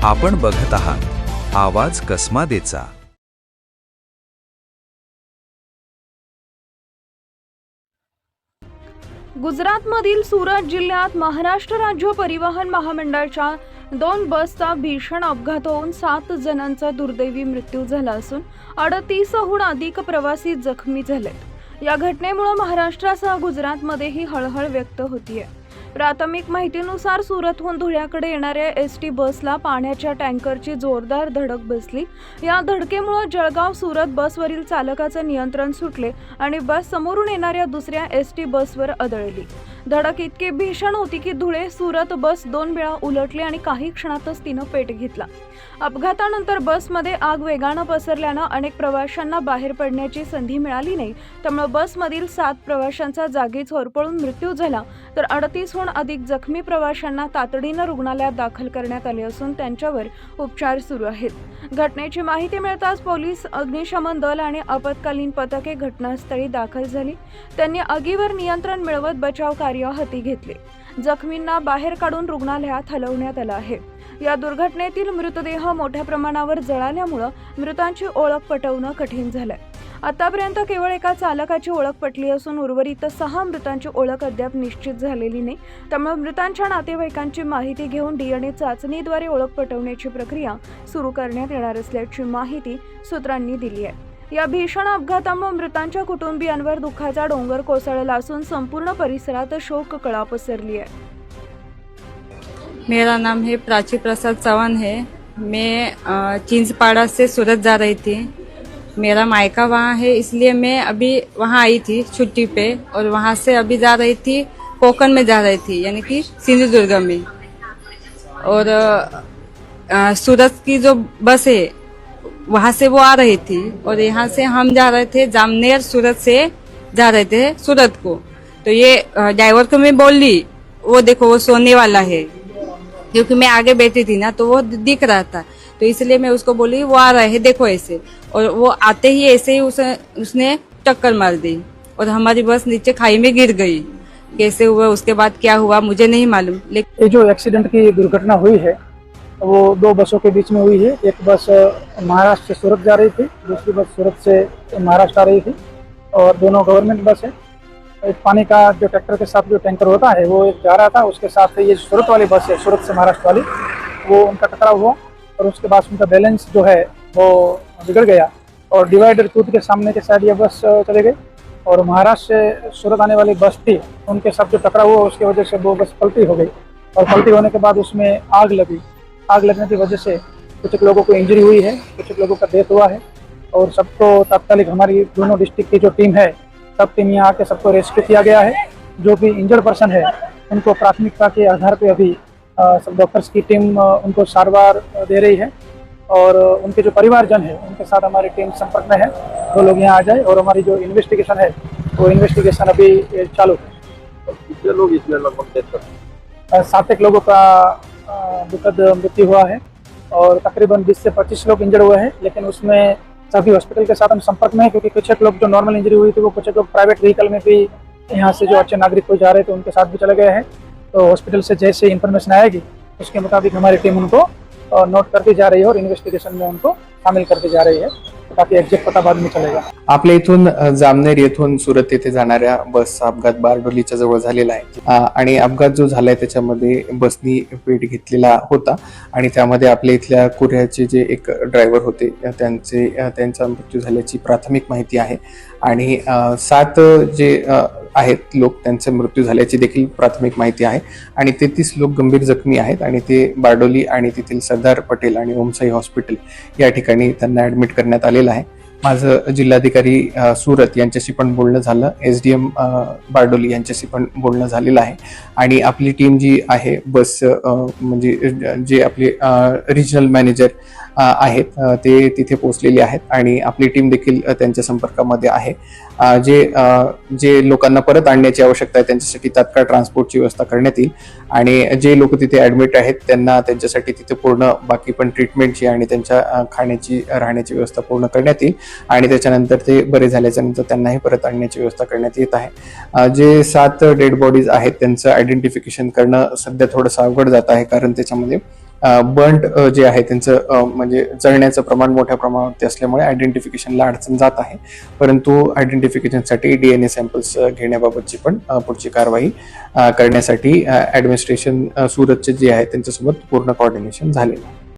आपण बघत आहात आवाज कसमादेचा। गुजरातमधील सुरत जिल्ह्यात महाराष्ट्र राज्य परिवहन महामंडळाच्या 2 बसचा भीषण अपघात होऊन 7 जणांचा दुर्दैवी मृत्यू झाला असून 38हून अधिक प्रवासी जखमी झालेत। या घटनेमुळे महाराष्ट्रासह गुजरातमध्येही हळहळ व्यक्त होतीये। प्राथमिक माहितीनुसार सुरतहून धुळ्याकडे येणाऱ्या एसटी बसला पाण्याच्या टँकरची जोरदार धडक बसली। या धडकेमुळे जळगाव सुरत बसवरील चालकाचे नियंत्रण सुटले आणि बस समोरून येणाऱ्या दुसऱ्या एसटी बसवर आदळली। धडक इतकी भीषण होती की धुळे सुरत बस 2 वेळा उलटली आणि काही क्षणातच तिने पेट घेतला। अपघातानंतर बसमध्ये आग वेगाने पसरल्याने अनेक प्रवाशांना बाहेर पडण्याची संधी मिळाली नाही, त्यामुळे बसमधील 7 प्रवाशांचा जागीच होरपळून मृत्यू झाला, तर 38हून अधिक जखमी प्रवाशांना तातडीने रुग्णालयात दाखल करण्यात आले असून त्यांच्यावर उपचार सुरू आहेत। घटनेची माहिती मिळताच पोलीस, अग्निशमन दल आणि आपत्कालीन पथके घटनास्थळी दाखल झाली। त्यांनी आगीवर नियंत्रण मिळवत बचाव कार्य हाती घेतले। जखमींना बाहेर काढून रुग्णालयात हलवण्यात आलं आहे। या दुर्घटनेतील मृतदेह मोठ्या प्रमाणावर जळाल्यामुळे मृतांची ओळख पटवणं कठीण झालंय। आतापर्यंत केवळ एका चालकाची ओळख पटली असून उर्वरित 6 मृतांची ओळख अद्याप निश्चित झालेली नाही, त्यामुळे मृतांच्या नातेवाईकांची माहिती घेऊन DNA चाचणीद्वारे ओळख पटवण्याची प्रक्रिया सुरू करण्यात येणार असल्याची माहिती सूत्रांनी दिली आहे। या भीषण अपघातामुळे मृतांच्या कुटुंबियांवर दुःखाचा डोंगर कोसळला असून संपूर्ण परिसरात शोककळा पसरली आहे। मेरा नाम है प्राची प्रसाद चौहान है। मैं चिंचपाड़ा से सूरत जा रही थी। मेरा मायका वहाँ है, इसलिए मैं अभी वहाँ आई थी छुट्टी पे, और वहाँ से अभी जा रही थी कोकण में जा रही थी, यानी कि सिंधुदुर्ग में। और सूरत की जो बस है वहाँ से वो आ रही थी, और यहाँ से हम जा रहे थे जामनेर, सूरत से जा रहे थे सूरत को। तो ये ड्राइवर को मैं बोल ली, वो देखो वो सोने वाला है, क्योंकि मैं आगे बैठी थी ना तो वो दिख रहा था, तो इसलिए मैं उसको बोली वो आ रहा है देखो ऐसे। और वो आते ही ऐसे ही उसने टक्कर मार दी और हमारी बस नीचे खाई में गिर गई। कैसे हुआ उसके बाद क्या हुआ मुझे नहीं मालूम। लेकिन ये जो एक्सीडेंट की दुर्घटना हुई है वो 2 बसों के बीच में हुई है। एक बस महाराष्ट्र से सूरत जा रही थी, दूसरी बस सूरत से महाराष्ट्र आ रही थी, और दोनों गवर्नमेंट बस है। एक पानी का जो ट्रैक्टर के साथ जो टैंकर होता है वो एक जा रहा था, उसके साथ ये सूरत वाली बस है, सूरत से महाराष्ट्र वाली, वो उनका टकराव हुआ और उसके बाद उनका बैलेंस जो है वो बिगड़ गया और डिवाइडर टूट के सामने के साइड ये बस चले गई। और महाराष्ट्र से सूरत आने वाली बस थी, उनके साथ जो टकराव हुआ उसकी वजह से वो बस पलटी हो गई, और पलटी होने के बाद उसमें आग लगी। आग लगने की वजह से कुछ लोगों को इंजरी हुई है, कुछ लोगों का डेथ हुआ है, और सबको तात्कालिक हमारी दोनों डिस्ट्रिक्ट की जो टीम है सब टीम यहाँ आके सबको रेस्क्यू किया गया है। जो भी इंजर्ड पर्सन है उनको प्राथमिकता के आधार पे अभी सब डॉक्टर्स की टीम उनको सारवार दे रही है, और उनके जो परिवारजन है उनके साथ हमारी टीम संपर्क में है। वो लोग यहाँ आ जाए, और हमारी जो इन्वेस्टिगेशन है वो इन्वेस्टिगेशन अभी चालू है। कितने लोग इसमें लगभग डेथ कर? 7 लोगों का दुखद मृत्यु हुआ है, और तकरीबन 20 से 25 लोग इंजर्ड हुए हैं, लेकिन उसमें सभी हॉस्पिटल के साथ हम संपर्क में है, क्योंकि कुछ एक लोग जो नॉर्मल इंजरी हुई थी वो कुछ एक लोग प्राइवेट व्हीकल में भी यहाँ से जो अच्छे नागरिक को जा रहे थे उनके साथ भी चले गए हैं। तो हॉस्पिटल से जैसे इन्फॉर्मेशन आएगी उसके मुताबिक हमारी टीम उनको नोट करती जा रही है और इन्वेस्टिगेशन में उनको शामिल करती जा रही है, ताकि एक्झॅक्ट पता बाद में चलेगा। आपल्या इथून जामनेर येथून सुरत येथे जाणाऱ्या बसचा अपघात बारडोलीच्या जवळ झालेला आहे, आणि अपघात जो झालाय त्याच्यामध्ये बसनी पेट घेतलेला होता, आणि त्यामध्ये आपल्या इथल्या कुऱ्ह्याचे जे एक ड्रायव्हर होते त्यांचा मृत्यू झाल्याची प्राथमिक माहिती आहे, आणि 7 जे आहेत लोक त्यांचा मृत्यू झाल्याची देखील प्राथमिक माहिती आहे, आणि 33 लोक गंभीर जखमी आहेत, आणि ते बारडोली आणि तेथील सरदार पटेल आणि ओमसाई हॉस्पिटल या ठिकाणी त्यांना ऍडमिट करण्यात आलेलं आहे। माझं जिल्हाधिकारी सुरत यांच्याशी पण बोलणं झालं, SDM बारडोली यांच्याशी पण बोलणं झालेलं आहे, आणि आपली टीम जी आहे बस म्हणजे जे आपले रिजनल मॅनेजर आहेत ते तिथे पोहोचलेले आहेत, आणि आपली टीम देखील त्यांच्या संपर्कामध्ये आहे। जे लोकांना परत आणण्याची आवश्यकता आहे त्यांच्यासाठी तात्काळ ट्रान्सपोर्टची व्यवस्था करण्यात येईल, आणि जे लोक तिथे ऍडमिट आहेत त्यांना त्यांच्यासाठी तिथे पूर्ण बाकी पण ट्रीटमेंटची आणि त्यांच्या खाण्याची राहण्याची व्यवस्था पूर्ण करण्यात येईल, आणि त्याच्यानंतर ते बरे झाल्याच्या नंतर त्यांनाही परत आणण्याची व्यवस्था करण्यात येत आहे। जे 7 डेड बॉडीज आहेत त्यांचं आयडेंटिफिकेशन करणं सध्या थोडंसं अवघड जात आहे, कारण त्याच्यामध्ये बर्न्ट जे आहे त्यांचं म्हणजे जळण्याचं प्रमाण मोठ्या प्रमाणात असल्यामुळे आयडेंटिफिकेशनला अडचण जात आहे. परंतु आयडेंटिफिकेशनसाठी DNA सॅम्पल्स घेण्याबाबतची पण पुढची कारवाई करण्यासाठी ॲडमिनिस्ट्रेशन सुरतचे जे आहे त्यांच्यासोबत पूर्ण कोऑर्डिनेशन झालेलं आहे.